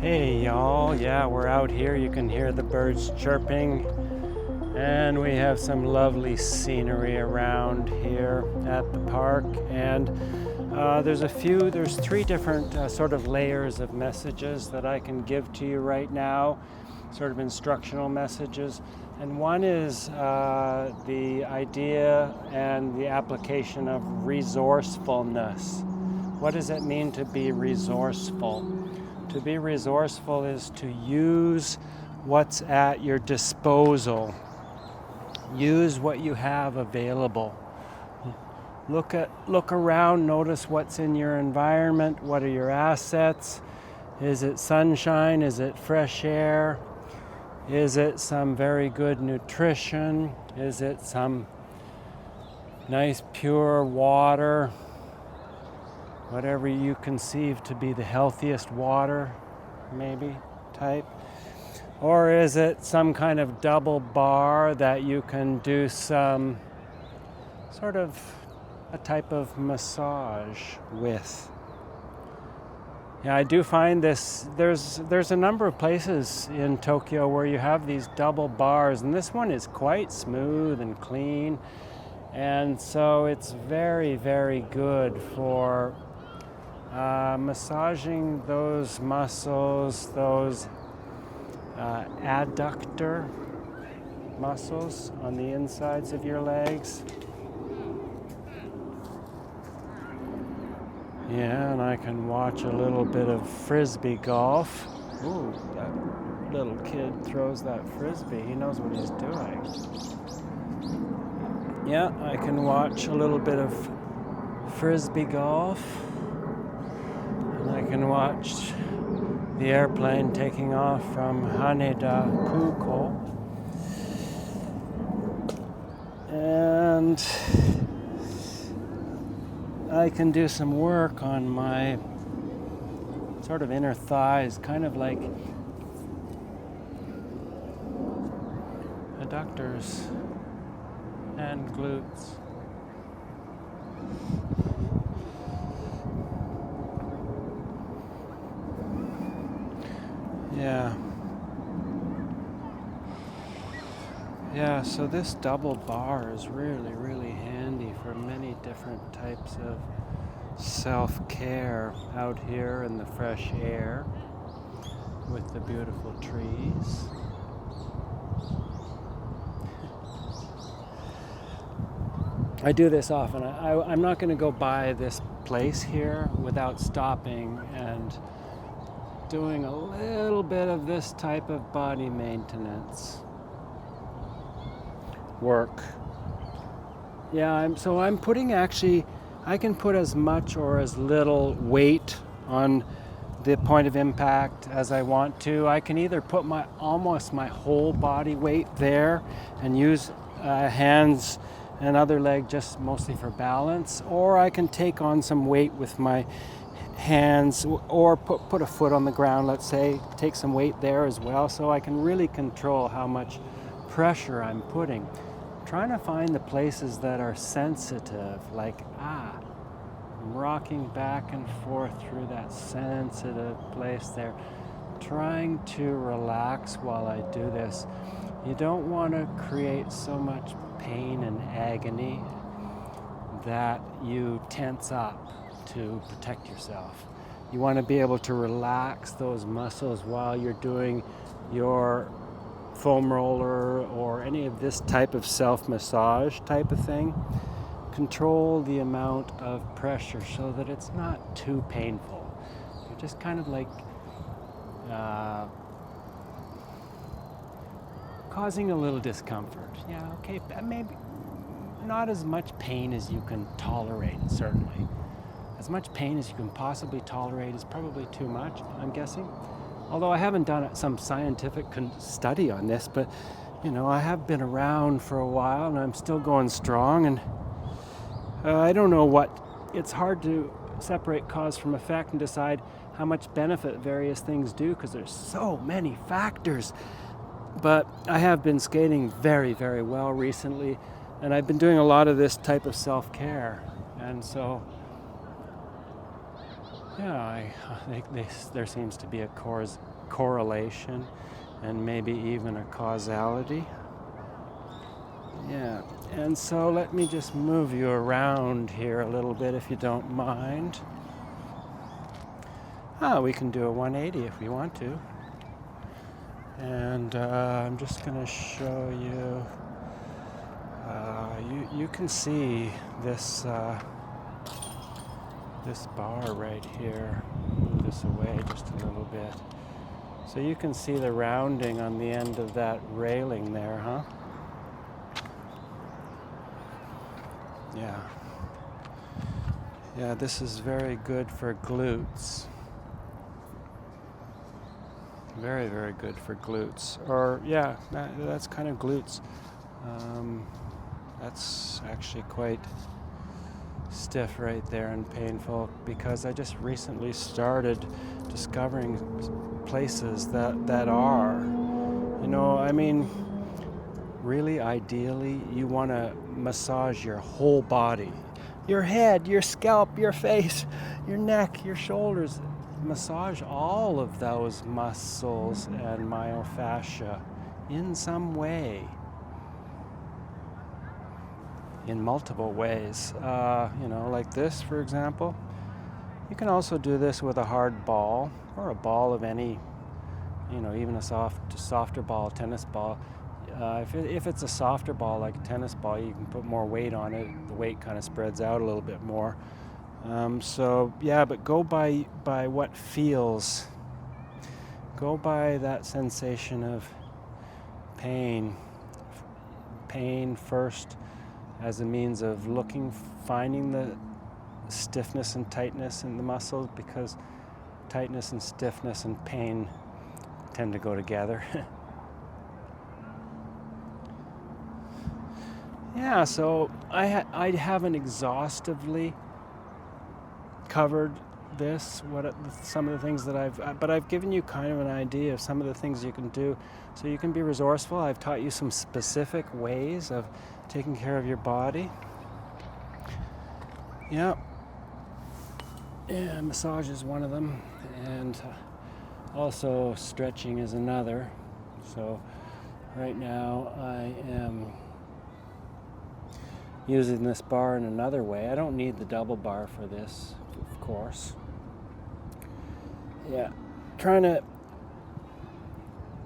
Hey y'all, yeah, we're out here. You can hear the birds chirping, and we have some lovely scenery around here at the park. And there's three different sort of layers of messages that I can give to you right now, sort of instructional messages. And one is the idea and the application of resourcefulness. What does it mean to be resourceful? To be resourceful is to use what's at your disposal. Use what you have available. Look around, notice what's in your environment. What are your assets? Is it sunshine? Is it fresh air? Is it some very good nutrition? Is it some nice pure water? Whatever you conceive to be the healthiest water, maybe, type. Or is it some kind of double bar that you can do some sort of a type of massage with? Yeah, I do find this, there's a number of places in Tokyo where you have these double bars, and this one is quite smooth and clean, and so it's very, very good for massaging those muscles, those adductor muscles on the insides of your legs. Yeah, and I can watch a little bit of frisbee golf. Ooh, that little kid throws that frisbee. He knows what he's doing. Yeah, I can watch a little bit of frisbee golf. And I can watch the airplane taking off from Haneda Kuko. And I can do some work on my sort of inner thighs, kind of like adductors and glutes. Yeah, so this double bar is really, really handy for many different types of self-care out here in the fresh air with the beautiful trees. I do this often. I'm not going to go by this place here without stopping and doing a little bit of this type of body maintenance work. Yeah, I'm putting I can put as much or as little weight on the point of impact as I want to. I can either put almost my whole body weight there and use hands and other leg just mostly for balance, or I can take on some weight with my hands, or put a foot on the ground, let's say, take some weight there as well, so I can really control how much pressure I'm putting. I'm trying to find the places that are sensitive, like I'm rocking back and forth through that sensitive place there, trying to relax while I do this. You don't want to create so much pain and agony that you tense up to protect yourself. You want to be able to relax those muscles while you're doing your foam roller or any of this type of self-massage type of thing. Control the amount of pressure so that it's not too painful. You're just kind of like causing a little discomfort. Yeah, okay, maybe not as much pain as you can tolerate, certainly. As much pain as you can possibly tolerate is probably too much, I'm guessing. Although I haven't done some scientific study on this, but I have been around for a while and I'm still going strong, and I don't know it's hard to separate cause from effect and decide how much benefit various things do because there's so many factors. But I have been skating very, very well recently, and I've been doing a lot of this type of self-care. And so Yeah, I think there seems to be a correlation and maybe even a causality. Yeah, and so let me just move you around here a little bit if you don't mind. We can do a 180 if we want to. And I'm just going to show you, you can see this this bar right here. Move this away just a little bit. So you can see the rounding on the end of that railing there, huh? Yeah. Yeah, this is very good for glutes. Very, very good for glutes. Or, yeah, that's kind of glutes. That's actually quite stiff right there and painful, because I just recently started discovering places that are, I mean, really ideally you want to massage your whole body, your head, your scalp, your face, your neck, your shoulders. Massage all of those muscles and myofascia in some way, in multiple ways. Like this, for example. You can also do this with a hard ball or a ball of any, even a softer ball, tennis ball. If it's a softer ball like a tennis ball, you can put more weight on it. The weight kind of spreads out a little bit more. But go by what feels. Go by that sensation of pain. Pain first as a means of finding the stiffness and tightness in the muscles, because tightness and stiffness and pain tend to go together. Yeah, so I haven't exhaustively covered this, some of the things that but I've given you kind of an idea of some of the things you can do, so you can be resourceful. I've taught you some specific ways of taking care of your body. Yeah, massage is one of them, and also stretching is another. So right now I am using this bar in another way. I don't need the double bar for this, of course. Yeah, trying to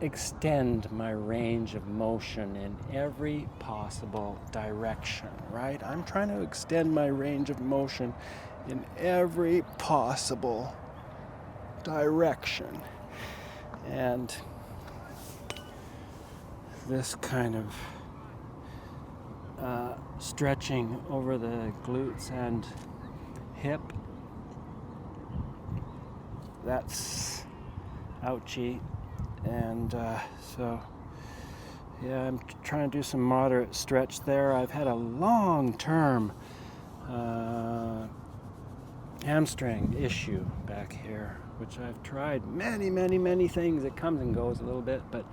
extend my range of motion in every possible direction, right? I'm trying to extend my range of motion in every possible direction. And this kind of stretching over the glutes and hip, that's ouchy. And I'm trying to do some moderate stretch there. I've had a long-term hamstring issue back here, which I've tried many things. It comes and goes a little bit, but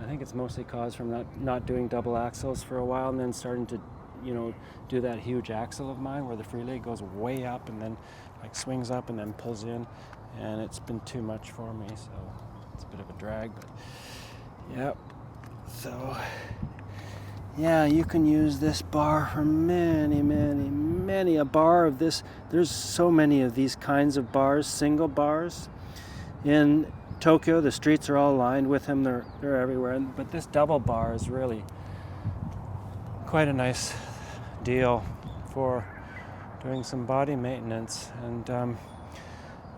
I think it's mostly caused from not doing double axles for a while, and then starting to do that huge axle of mine where the free leg goes way up and then swings up and then pulls in, and it's been too much for me, so it's a bit of a drag. But yep, so yeah, you can use this bar for many a bar of this. There's so many of these kinds of bars, single bars. In Tokyo, the streets are all lined with them. They're everywhere. But this double bar is really quite a nice deal for doing some body maintenance. And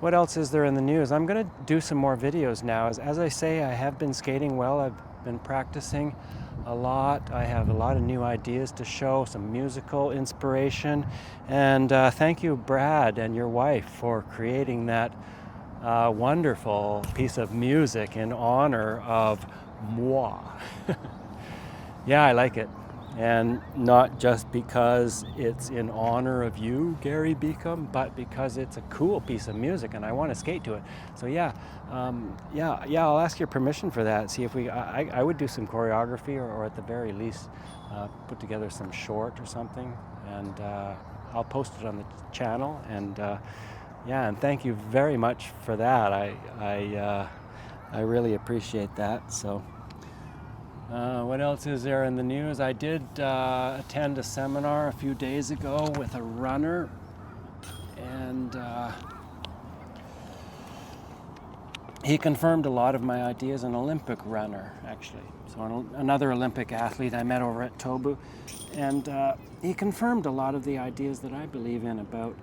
what else is there in the news? I'm going to do some more videos now. As I say, I have been skating well. I've been practicing a lot. I have a lot of new ideas to show, some musical inspiration. And thank you, Brad, and your wife for creating that wonderful piece of music in honor of moi. Yeah, I like it. And not just because it's in honor of you, Gary Beacom, but because it's a cool piece of music and I want to skate to it. So I'll ask your permission for that. See if I would do some choreography, or at the very least put together some short or something, and I'll post it on the channel. And Yeah, and thank you very much for that. I really appreciate that. So, what else is there in the news? I did attend a seminar a few days ago with a runner, and he confirmed a lot of my ideas. An Olympic runner, actually. So another Olympic athlete I met over at Tobu, and he confirmed a lot of the ideas that I believe in about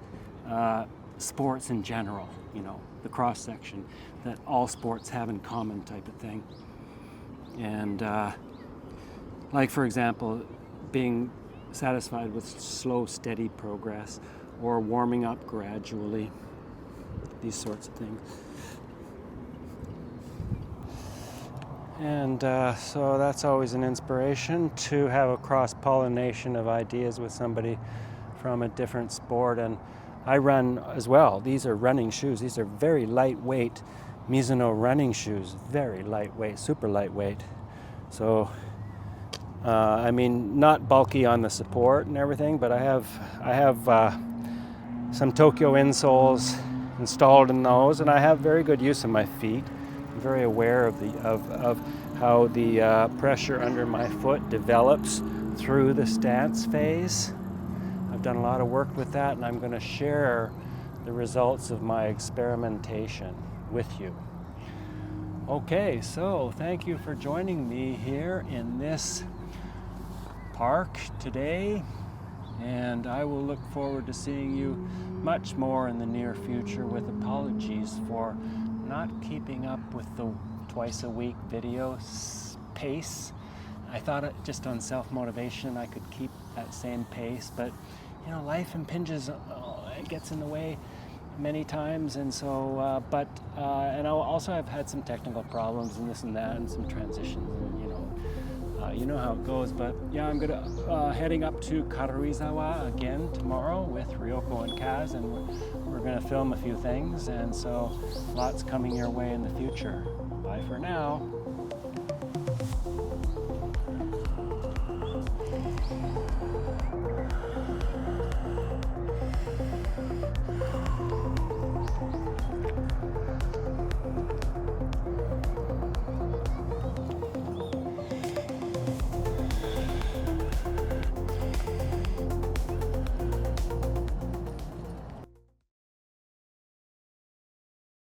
sports in general, the cross-section that all sports have in common type of thing. And like, for example, being satisfied with slow, steady progress, or warming up gradually, these sorts of things. And so that's always an inspiration, to have a cross-pollination of ideas with somebody from a different sport. And I run as well. These are running shoes. These are very lightweight Mizuno running shoes, very lightweight, super lightweight. So, not bulky on the support and everything, but I have some Tokyo insoles installed in those, and I have very good use of my feet. I'm very aware of how the pressure under my foot develops through the stance phase. I've done a lot of work with that, and I'm going to share the results of my experimentation with you. Okay, so thank you for joining me here in this park today, and I will look forward to seeing you much more in the near future, with apologies for not keeping up with the twice a week video pace. I thought just on self-motivation I could keep that same pace, but life impinges, it gets in the way many times, and so and I've had some technical problems and this and that, and some transitions, and you know how it goes. But yeah, I'm gonna heading up to Karuizawa again tomorrow with Ryoko and Kaz, and we're gonna film a few things, and so lots coming your way in the future. Bye for now.